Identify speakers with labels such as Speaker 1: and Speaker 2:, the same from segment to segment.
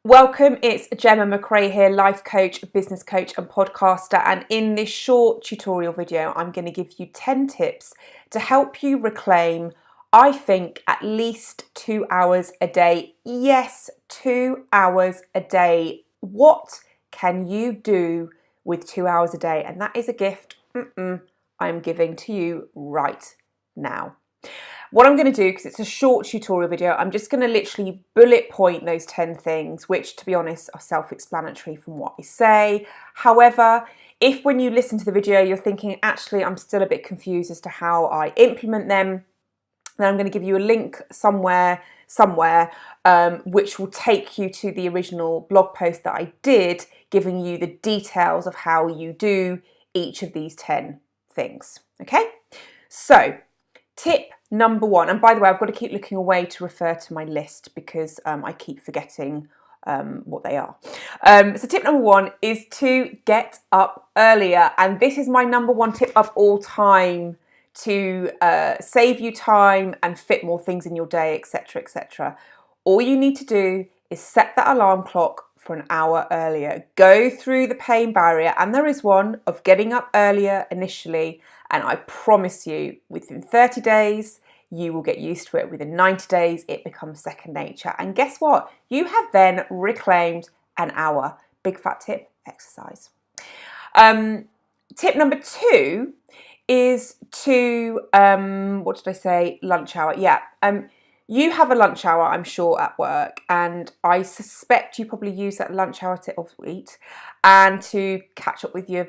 Speaker 1: Welcome, it's Gemma McRae here, life coach, business coach and podcaster, and in this short tutorial video I'm going to give you 10 tips to help you reclaim, I think, at least 2 hours a day. Yes, 2 hours a day. What can you do with 2 hours a day? And that is a gift I'm giving to you right now. What I'm going to do, because it's a short tutorial video, I'm just going to literally bullet point those 10 things, which to be honest are self-explanatory from what I say. However, if when you listen to the video you're thinking, actually I'm still a bit confused as to how I implement them, then I'm going to give you a link somewhere, which will take you to the original blog post that I did, giving you the details of how you do each of these 10 things. Okay, so tip number one, and by the way, I've got to keep looking away to refer to my list because I keep forgetting what they are. So tip number one is to get up earlier, and this is my number one tip of all time to save you time and fit more things in your day, etc., etc. All you need to do is set that alarm clock for an hour earlier. Go through the pain barrier, and there is one, of getting up earlier initially, and I promise you within 30 days you will get used to it. Within 90 days it becomes second nature, and guess what? You have then reclaimed an hour. Big fat tip: exercise. Tip number two is to what did I say? Lunch hour. Yeah. You have a lunch hour, I'm sure, at work, and I suspect you probably use that lunch hour to eat and to catch up with your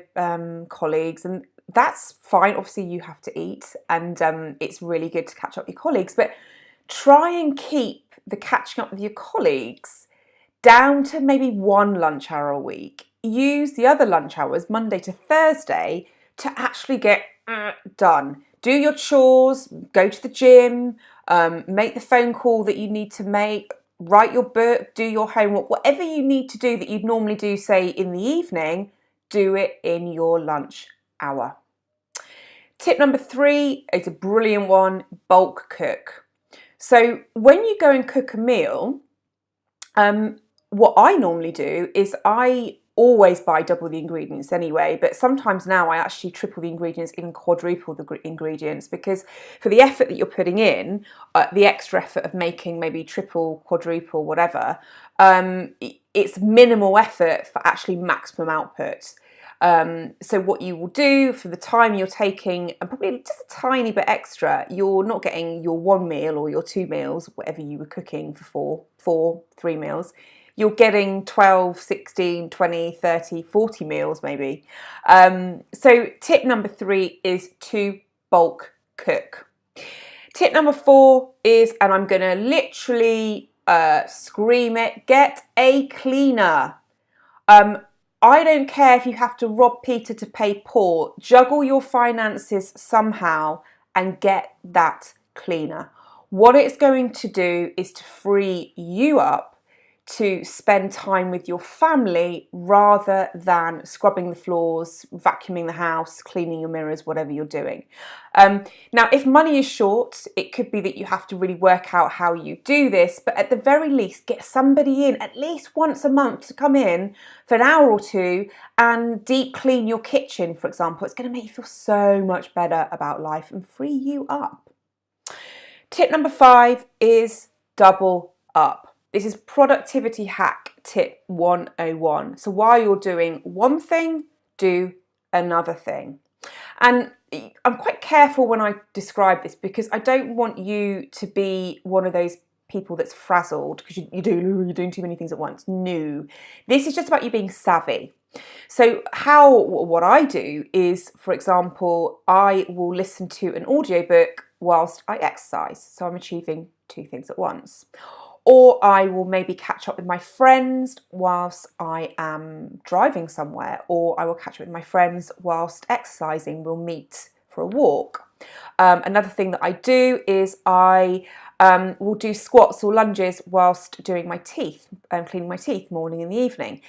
Speaker 1: colleagues, and that's fine. Obviously, you have to eat, and it's really good to catch up with your colleagues, but try and keep the catching up with your colleagues down to maybe one lunch hour a week. Use the other lunch hours, Monday to Thursday, to actually get done. Do your chores, go to the gym, make the phone call that you need to make, write your book, do your homework, whatever you need to do that you'd normally do, say, in the evening, do it in your lunch hour. Tip number three is a brilliant one: bulk cook. So when you go and cook a meal, what I normally do is I always buy double the ingredients anyway, but sometimes now I actually triple the ingredients, even quadruple the ingredients, because for the effort that you're putting in, the extra effort of making maybe triple, quadruple, whatever, it's minimal effort for actually maximum output. So what you will do for the time you're taking, and probably just a tiny bit extra, you're not getting your one meal or your two meals, whatever you were cooking for three meals. You're getting 12, 16, 20, 30, 40 meals maybe. So tip number three is to bulk cook. Tip number four is, and I'm going to literally scream it, get a cleaner. I don't care if you have to rob Peter to pay Paul. Juggle your finances somehow and get that cleaner. What it's going to do is to free you up to spend time with your family rather than scrubbing the floors, vacuuming the house, cleaning your mirrors, whatever you're doing. Now, if money is short, it could be that you have to really work out how you do this, but at the very least, get somebody in at least once a month to come in for an hour or two and deep clean your kitchen, for example. It's going to make you feel so much better about life and free you up. Tip number five is double up. This is productivity hack tip 101. So while you're doing one thing, do another thing. And I'm quite careful when I describe this because I don't want you to be one of those people that's frazzled because you're doing too many things at once. No, this is just about you being savvy. So what I do is, for example, I will listen to an audiobook whilst I exercise. So I'm achieving two things at once. Or I will maybe catch up with my friends whilst I am driving somewhere, or I will catch up with my friends whilst exercising. We'll meet for a walk. Another thing that I do is I will do squats or lunges whilst doing my teeth, cleaning my teeth morning and the evening.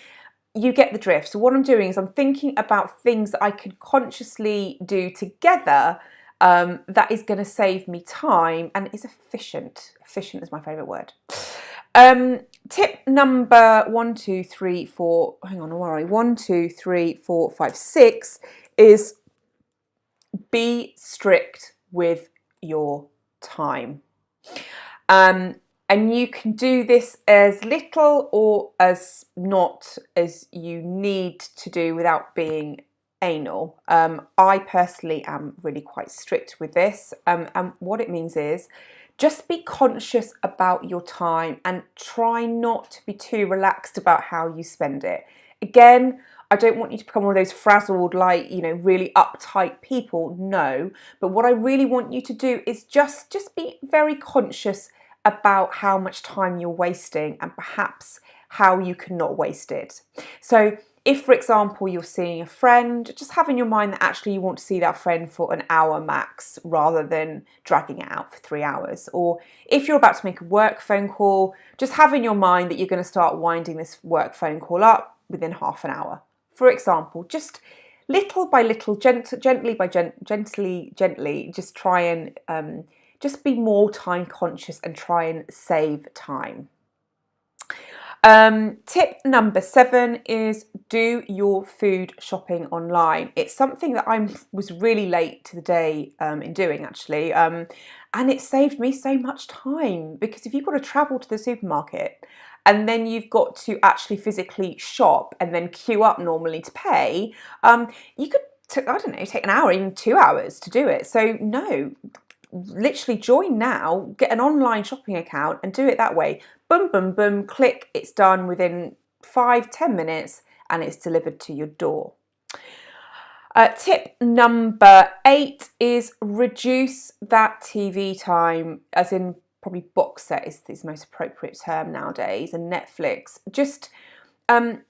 Speaker 1: You get the drift. So what I'm doing is I'm thinking about things that I can consciously do together that is going to save me time and is efficient. Efficient is my favourite word. Tip number 1, 2, 3, 4, hang on, where are we? 1, 2, 3, 4, 5, 6 is be strict with your time. And you can do this as little or as not as you need to do without being anal. I personally am really quite strict with this. And what it means is just be conscious about your time and try not to be too relaxed about how you spend it. Again, I don't want you to become one of those frazzled, like, really uptight people. No. But what I really want you to do is just be very conscious about how much time you're wasting and perhaps how you can not waste it. So if, for example, you're seeing a friend, just have in your mind that actually you want to see that friend for an hour max rather than dragging it out for 3 hours. Or if you're about to make a work phone call, just have in your mind that you're going to start winding this work phone call up within half an hour. For example, just little by little, gently, just try and just be more time conscious and try and save time. Tip number 7 is do your food shopping online. It's something that I was really late to the day in doing, actually, and it saved me so much time, because if you've got to travel to the supermarket and then you've got to actually physically shop and then queue up normally to pay, you could, I don't know, take an hour, even 2 hours to do it. So no, literally join now, get an online shopping account and do it that way. Boom, boom, boom, click, it's done within 5-10 minutes and it's delivered to your door. Tip number 8 is reduce that TV time, as in probably box set is the most appropriate term nowadays, and Netflix. Just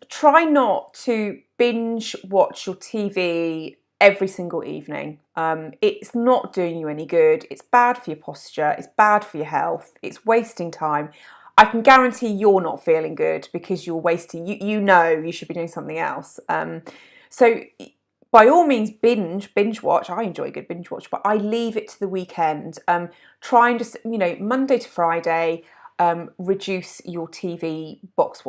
Speaker 1: try not to binge watch your TV every single evening. It's not doing you any good. It's bad for your posture. It's bad for your health. It's wasting time. I can guarantee you're not feeling good because you're wasting, you know you should be doing something else. So by all means, binge watch. I enjoy a good binge watch, but I leave it to the weekend. Try and just, Monday to Friday, reduce your TV box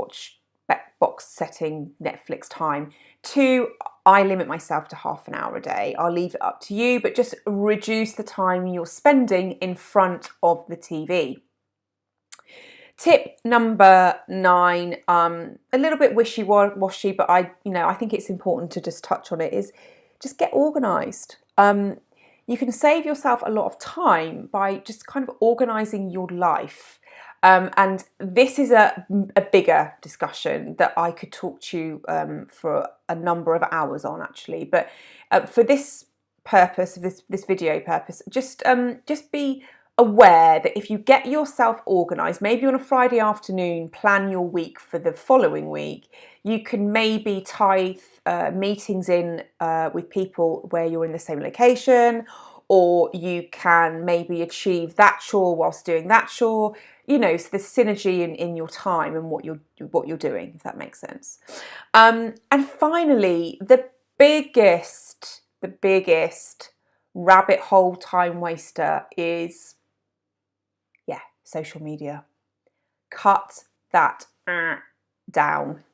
Speaker 1: setting Netflix time to, I limit myself to half an hour a day. I'll leave it up to you, but just reduce the time you're spending in front of the TV. Tip number 9, a little bit wishy-washy, but I think it's important to just touch on it, is just get organised. You can save yourself a lot of time by just kind of organising your life. And this is a bigger discussion that I could talk to you for a number of hours on, actually. But for this purpose, this video purpose, just be aware that if you get yourself organised, maybe on a Friday afternoon, plan your week for the following week, you can maybe tie meetings in with people where you're in the same location, or you can maybe achieve that chore whilst doing that chore. So the synergy in your time and what you're doing, if that makes sense. And finally, the biggest rabbit hole time waster is, social media. Cut that down.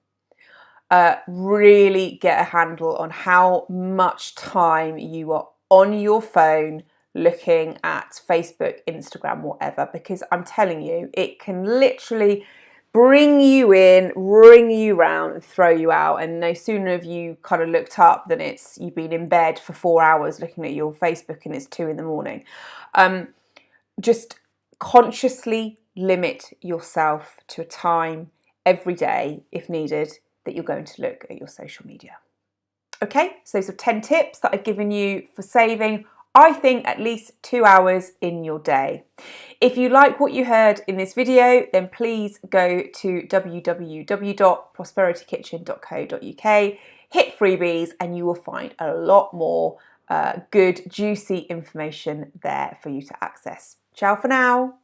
Speaker 1: Really get a handle on how much time you are on your phone looking at Facebook, Instagram, whatever, because I'm telling you, it can literally bring you in, ring you round and throw you out, and no sooner have you kind of looked up than you've been in bed for 4 hours looking at your Facebook and it's 2 a.m. Just consciously limit yourself to a time every day, if needed, that you're going to look at your social media. Okay, so those are 10 tips that I've given you for saving, I think, at least 2 hours in your day. If you like what you heard in this video, then please go to www.prosperitykitchen.co.uk, hit freebies, and you will find a lot more good, juicy information there for you to access. Ciao for now.